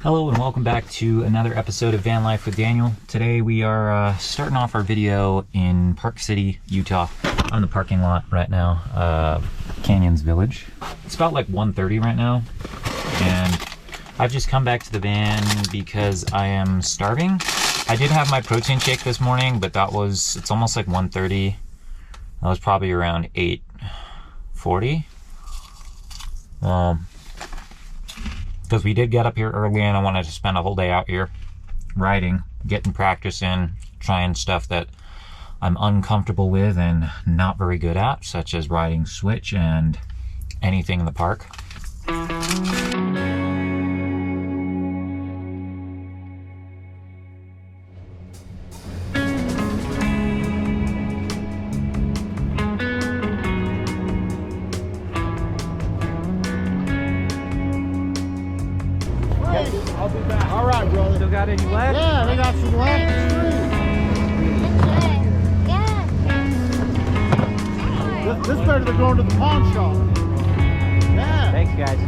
Hello and welcome back to another episode of Van Life with Daniel. Today we are starting off our video in Park City, Utah. I'm in the parking lot right now, Canyons Village. It's about like 1:30 right now, and I've just come back to the van because I am starving. I did have my protein shake this morning, but it's almost like 1:30. That was probably around 8:40. Because we did get up here early and I wanted to spend a whole day out here riding, getting practice in, trying stuff that I'm uncomfortable with and not very good at, such as riding switch and anything in the park. I'll be back. All right, brother. Still got any left? Yeah, they got some left. This is better than going to the pawn shop. Yeah. Thanks, guys.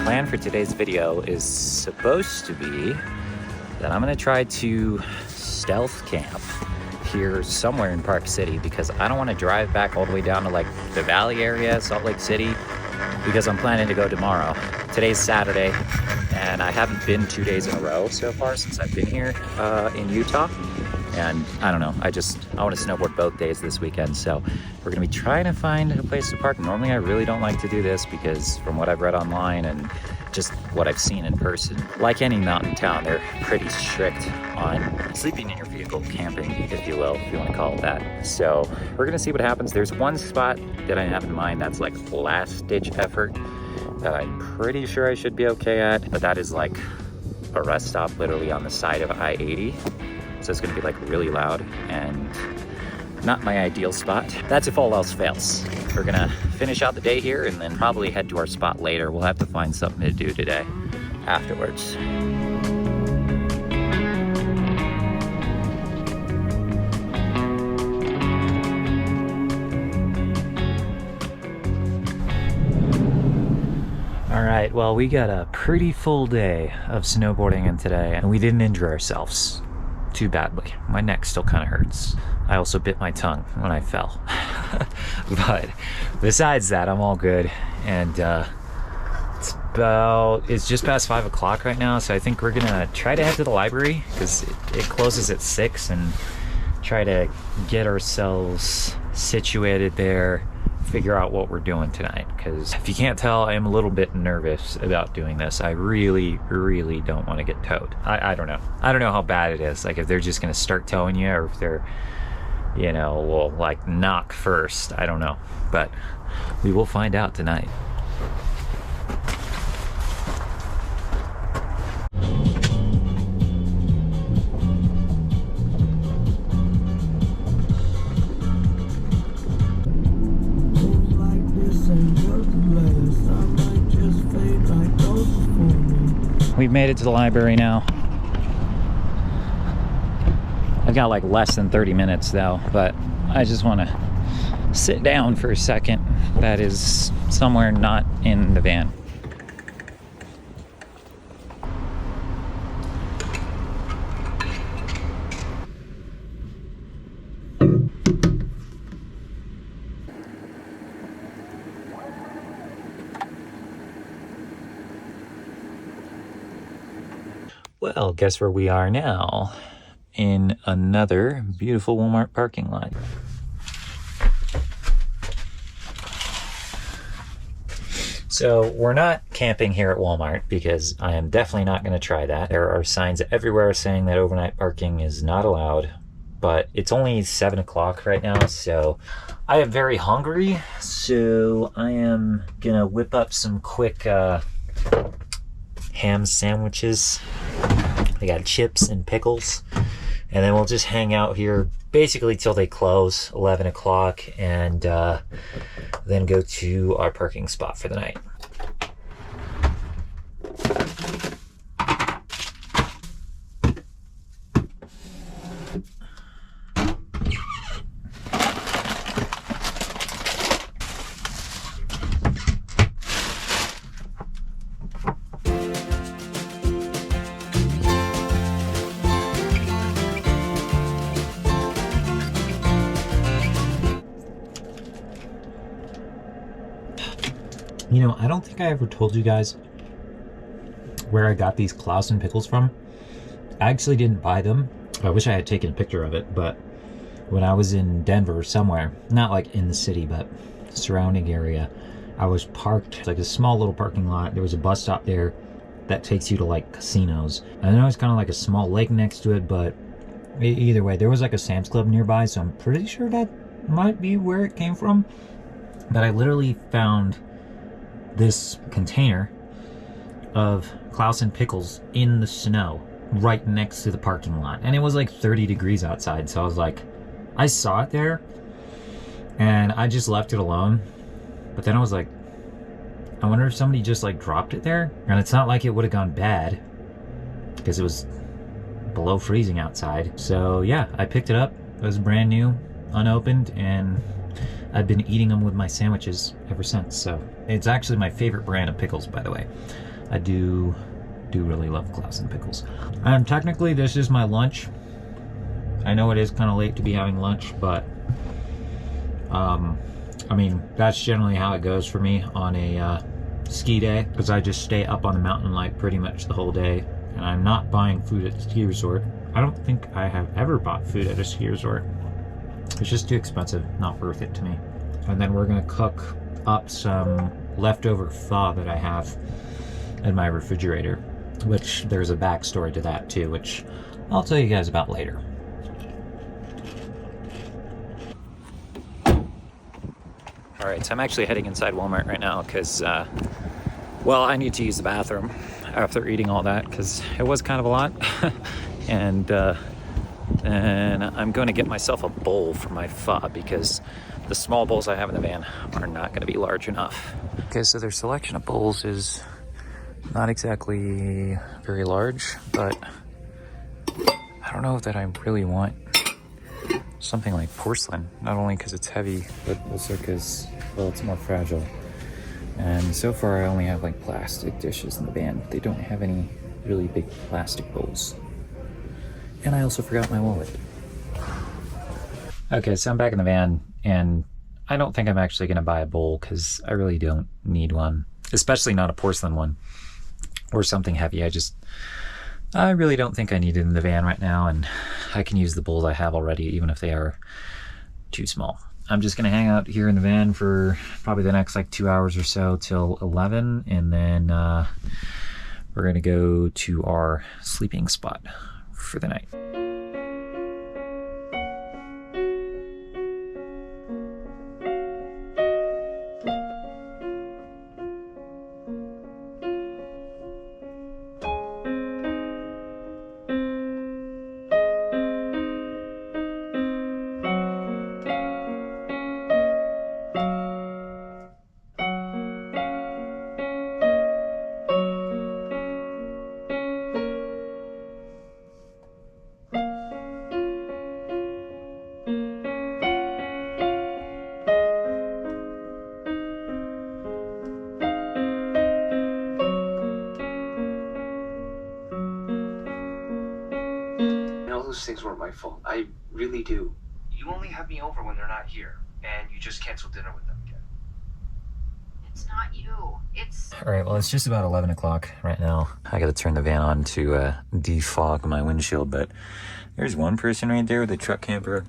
Plan for today's video is supposed to be that I'm gonna try to stealth camp here somewhere in Park City because I don't want to drive back all the way down to like the Valley area, Salt Lake City, because I'm planning to go tomorrow. Today's Saturday and I haven't been 2 days in a row so far since I've been here in Utah. And I don't know, I want to snowboard both days this weekend, so we're gonna be trying to find a place to park. Normally I really don't like to do this because from what I've read online and just what I've seen in person, like any mountain town, they're pretty strict on sleeping in your vehicle, camping, if you will, if you want to call it that. So we're gonna see what happens. There's one spot that I have in mind that's like last ditch effort that I'm pretty sure I should be okay at, but that is like a rest stop literally on the side of I-80. So it's gonna be like really loud and not my ideal spot. That's if all else fails. We're gonna finish out the day here and then probably head to our spot later. We'll have to find something to do today afterwards. All right, well, we got a pretty full day of snowboarding in today and we didn't injure ourselves too badly. My neck still kind of hurts. I also bit my tongue when I fell. But besides that, I'm all good. And it's just past 5 o'clock right now, so I think we're gonna try to head to the library because it closes at 6 and try to get ourselves situated there, figure out what we're doing tonight. Because if you can't tell, I am a little bit nervous about doing this. I really don't want to get towed. I don't know. I don't know how bad it is. Like if they're just gonna start towing you or if they're, you know, will like knock first. I don't know, but we will find out tonight. We've made it to the library now. I've got like less than 30 minutes though, but I just want to sit down for a second. That is somewhere not in the van. Well, guess where we are now? In another beautiful Walmart parking lot. So we're not camping here at Walmart because I am definitely not going to try that. There are signs everywhere saying that overnight parking is not allowed, but it's only 7 o'clock right now, so I am very hungry. So I am going to whip up some quick ham sandwiches. I got chips and pickles, and then we'll just hang out here basically till they close, 11 o'clock, and then go to our parking spot for the night. You know, I don't think I ever told you guys where I got these Clausen pickles from. I actually didn't buy them. I wish I had taken a picture of it, but when I was in Denver somewhere, not like in the city, but surrounding area, I was parked like a small little parking lot. There was a bus stop there that takes you to like casinos. I know it's kind of like a small lake next to it, but either way, there was like a Sam's Club nearby, so I'm pretty sure that might be where it came from. But I literally found this container of Clausen pickles in the snow right next to the parking lot, and it was like 30 degrees outside, so I was like, I saw it there and I just left it alone. But then I was like, I wonder if somebody just like dropped it there, and it's not like it would have gone bad because it was below freezing outside. So yeah, I picked it up. It was brand new, unopened, and I've been eating them with my sandwiches ever since. So it's actually my favorite brand of pickles, by the way. I do really love Clausen pickles. Technically, this is my lunch. I know it is kind of late to be having lunch, but I mean, that's generally how it goes for me on a ski day, because I just stay up on the mountain like pretty much the whole day, and I'm not buying food at the ski resort. I don't think I have ever bought food at a ski resort. It's just too expensive, not worth it to me. And then we're gonna cook up some leftover pho that I have in my refrigerator, which there's a backstory to that too, which I'll tell you guys about later. All right, so I'm actually heading inside Walmart right now because, well, I need to use the bathroom after eating all that because it was kind of a lot. And I'm going to get myself a bowl for my pho because the small bowls I have in the van are not going to be large enough. Okay, so their selection of bowls is not exactly very large, but I don't know that I really want something like porcelain, not only because it's heavy, but also because, well, it's more fragile. And so far I only have like plastic dishes in the van. They don't have any really big plastic bowls. And I also forgot my wallet. Okay, so I'm back in the van, and I don't think I'm actually going to buy a bowl because I really don't need one, especially not a porcelain one or something heavy. I really don't think I need it in the van right now, and I can use the bowls I have already, even if they are too small. I'm just going to hang out here in the van for probably the next like 2 hours or so till 11, and then we're going to go to our sleeping spot for the night. Those things weren't my fault. I really do. You only have me over when they're not here, and you just canceled dinner with them again. It's not you. It's... All right, well, it's just about 11 o'clock right now. I got to turn the van on to defog my windshield, but there's one person right there with a truck camper.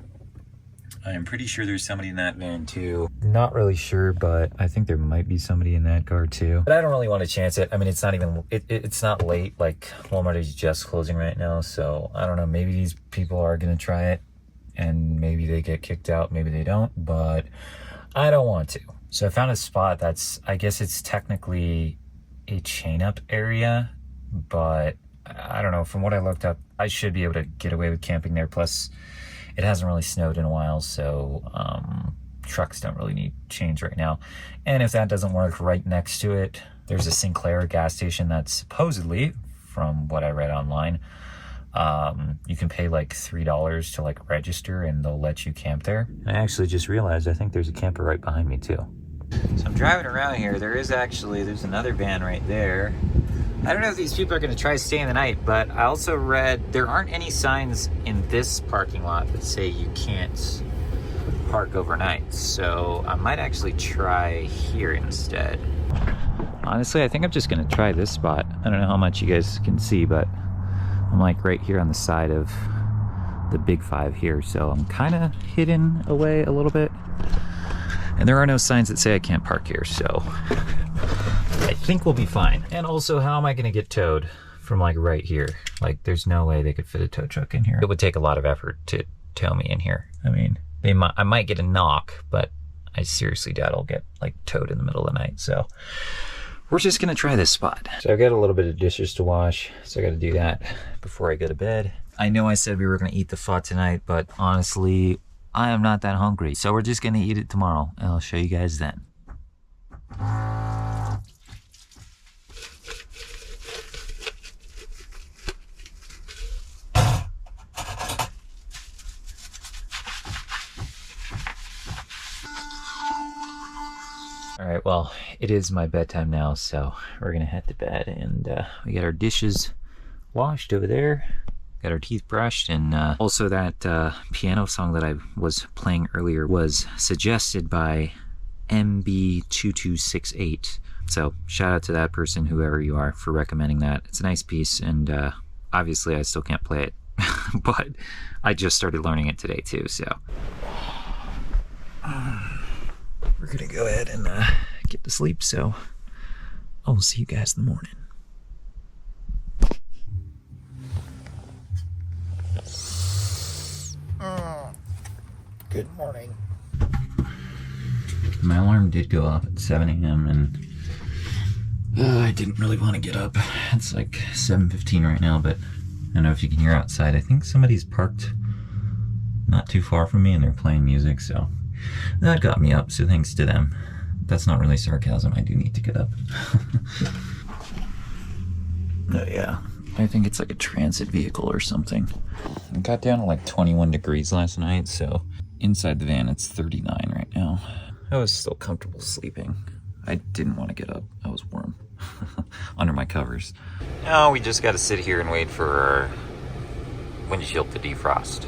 I'm pretty sure there's somebody in that van too. Not really sure, but I think there might be somebody in that car too. But I don't really want to chance it. I mean, it's not even, it's not late. Like Walmart is just closing right now. So I don't know, maybe these people are going to try it and maybe they get kicked out. Maybe they don't, but I don't want to. So I found a spot that's, I guess it's technically a chain up area, but I don't know. From what I looked up, I should be able to get away with camping there. Plus, it hasn't really snowed in a while, so trucks don't really need chains right now. And if that doesn't work, right next to it, there's a Sinclair gas station that's supposedly, from what I read online, you can pay like $3 to like register and they'll let you camp there. I actually just realized I think there's a camper right behind me too. So I'm driving around here. There's another van right there. I don't know if these people are going to try staying the night, but I also read there aren't any signs in this parking lot that say you can't park overnight. So I might actually try here instead. Honestly, I think I'm just going to try this spot. I don't know how much you guys can see, but I'm like right here on the side of the Big Five here. So I'm kind of hidden away a little bit. And there are no signs that say I can't park here, so I think we'll be fine. And also, how am I gonna get towed from like right here? Like, there's no way they could fit a tow truck in here. It would take a lot of effort to tow me in here. I mean, I might get a knock, but I seriously doubt I'll get like towed in the middle of the night. So we're just gonna try this spot. So I've got a little bit of dishes to wash, so I gotta do that before I go to bed. I know I said we were gonna eat the pho tonight, but honestly, I am not that hungry. So we're just gonna eat it tomorrow, and I'll show you guys then. All right, well, it is my bedtime now, so we're gonna head to bed, and we got our dishes washed over there, got our teeth brushed, and also that piano song that I was playing earlier was suggested by MB2268. So shout out to that person, whoever you are, for recommending that. It's a nice piece, and obviously I still can't play it, but I just started learning it today too, so. We're gonna go ahead and get to sleep, so I'll see you guys in the morning. Good morning. My alarm did go off at 7 a.m. and I didn't really want to get up. It's like 7:15 right now, but I don't know if you can hear outside. I think somebody's parked not too far from me and they're playing music, so that got me up, so thanks to them. That's not really sarcasm, I do need to get up. Oh yeah, I think it's like a transit vehicle or something. It got down to like 21 degrees last night, so inside the van it's 39 right now. I was still comfortable sleeping. I didn't want to get up, I was warm under my covers. Now we just gotta sit here and wait for our windshield to defrost.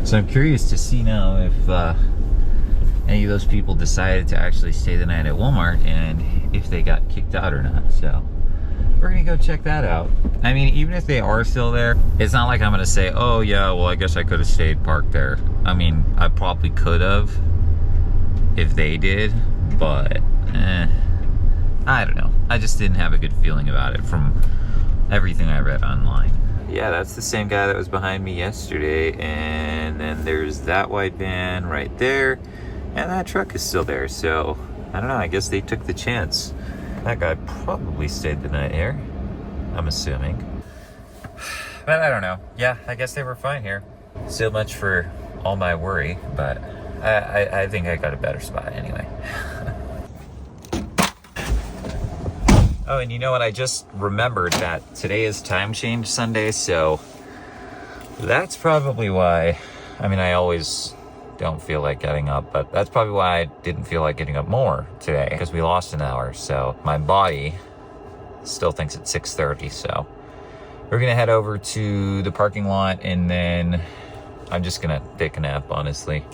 So I'm curious to see now if any of those people decided to actually stay the night at Walmart and if they got kicked out or not. So we're gonna go check that out. I mean, even if they are still there, it's not like I'm gonna say, oh yeah, well I guess I could have stayed parked there. I mean, I probably could have if they did, but I don't know. I just didn't have a good feeling about it from everything I read online. Yeah, that's the same guy that was behind me yesterday, and then there's that white van right there, and that truck is still there, so I don't know, I guess they took the chance. That guy probably stayed the night here, I'm assuming. But I don't know. Yeah, I guess they were fine here. So much for all my worry, but I think I got a better spot anyway. Oh, and you know what? I just remembered that today is time change Sunday, so that's probably why. I mean, I always don't feel like getting up, but that's probably why I didn't feel like getting up more today, because we lost an hour, so my body still thinks it's 6:30, so we're gonna head over to the parking lot, and then I'm just gonna take a nap, honestly.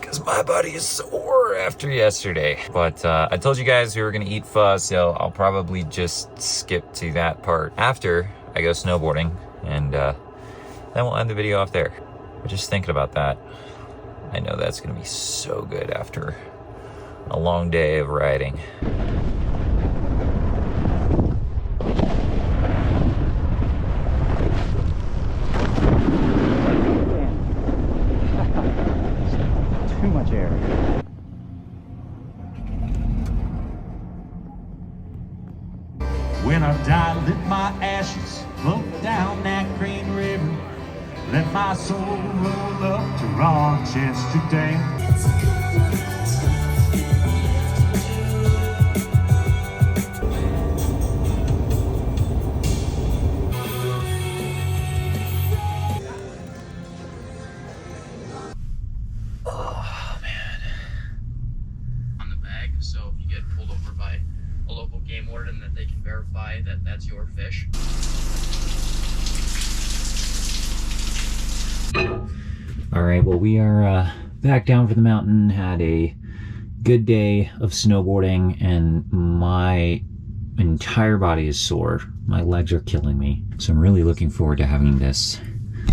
because my body is sore after yesterday. But I told you guys we were gonna eat pho, so I'll probably just skip to that part after I go snowboarding, and then we'll end the video off there. But just thinking about that, I know that's gonna be so good after a long day of riding. Too much air. When I die, let my ashes float down that green river. Let my soul roll up to Rochester Dam. On the bag, so if you get pulled over by a local game warden, that they can verify that that's your fish. All right, well, we are back down for the mountain. Had a good day of snowboarding, and my entire body is sore. My legs are killing me. So I'm really looking forward to having this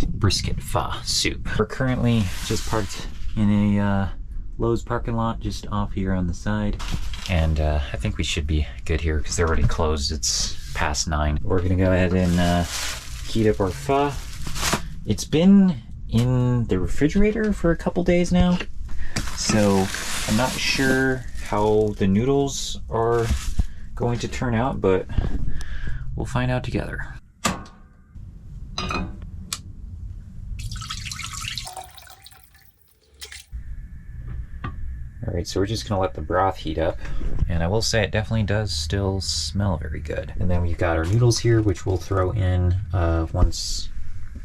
brisket pho soup. We're currently just parked in a Lowe's parking lot just off here on the side. And I think we should be good here because they're already closed. It's past 9. We're gonna go ahead and heat up our pho. It's been in the refrigerator for a couple days now, so I'm not sure how the noodles are going to turn out, but we'll find out together. Alright, so we're just gonna let the broth heat up, and I will say it definitely does still smell very good. And then we've got our noodles here, which we'll throw in once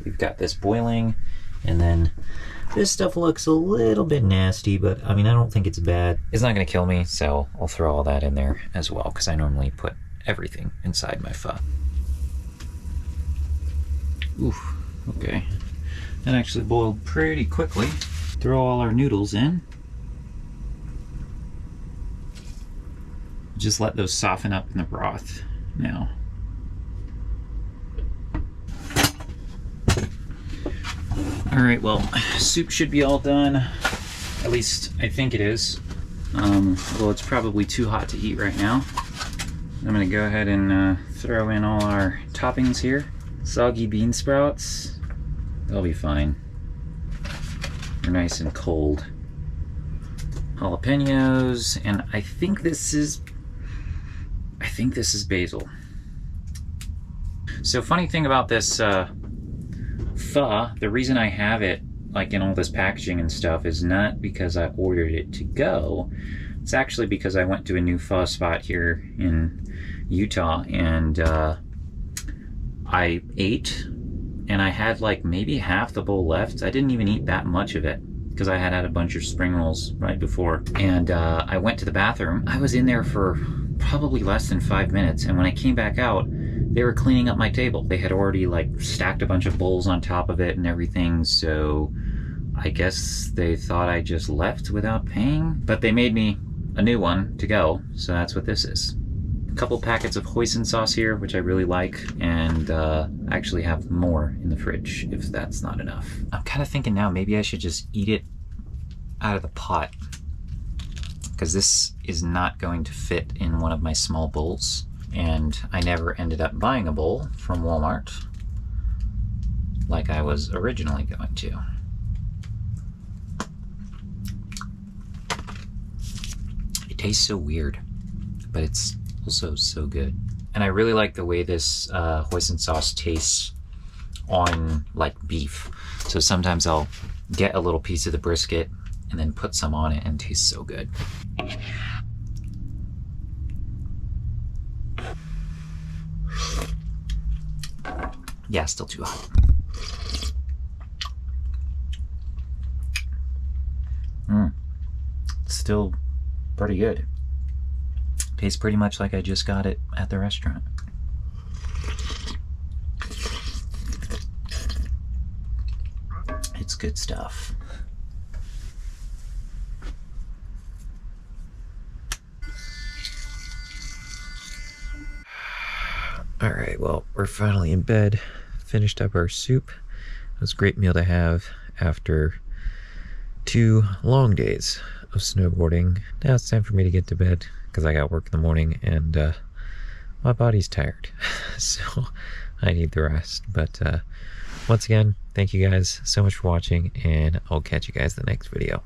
we've got this boiling. And then this stuff looks a little bit nasty, but I mean, I don't think it's bad. It's not gonna kill me, so I'll throw all that in there as well, because I normally put everything inside my pho. Oof, okay. That actually boiled pretty quickly. Throw all our noodles in. Just let those soften up in the broth now. All right, well, soup should be all done. At least I think it is. Although it's probably too hot to eat right now. I'm gonna go ahead and throw in all our toppings here. Soggy bean sprouts, they'll be fine. They're nice and cold. Jalapenos, and I think this is basil. So funny thing about this pho, the reason I have it like in all this packaging and stuff is not because I ordered it to go. It's actually because I went to a new pho spot here in Utah, and I ate, and I had like maybe half the bowl left. I didn't even eat that much of it because I had a bunch of spring rolls right before. And I went to the bathroom. I was in there for probably less than 5 minutes, and when I came back out, they were cleaning up my table. They had already like stacked a bunch of bowls on top of it and everything, so I guess they thought I just left without paying, but they made me a new one to go, so that's what this is. A couple packets of hoisin sauce here, which I really like, and I actually have more in the fridge if that's not enough. I'm kind of thinking now maybe I should just eat it out of the pot, because this is not going to fit in one of my small bowls, and I never ended up buying a bowl from Walmart like I was originally going to. It tastes so weird, but it's also so good. And I really like the way this hoisin sauce tastes on like beef. So sometimes I'll get a little piece of the brisket and then put some on it, and it tastes so good. Yeah, still too hot. Still pretty good. Tastes pretty much like I just got it at the restaurant. It's good stuff. All right, well, we're finally in bed. Finished up our soup. It was a great meal to have after 2 long days of snowboarding. Now it's time for me to get to bed because I got work in the morning and my body's tired. So I need the rest. But once again, thank you guys so much for watching, and I'll catch you guys in the next video.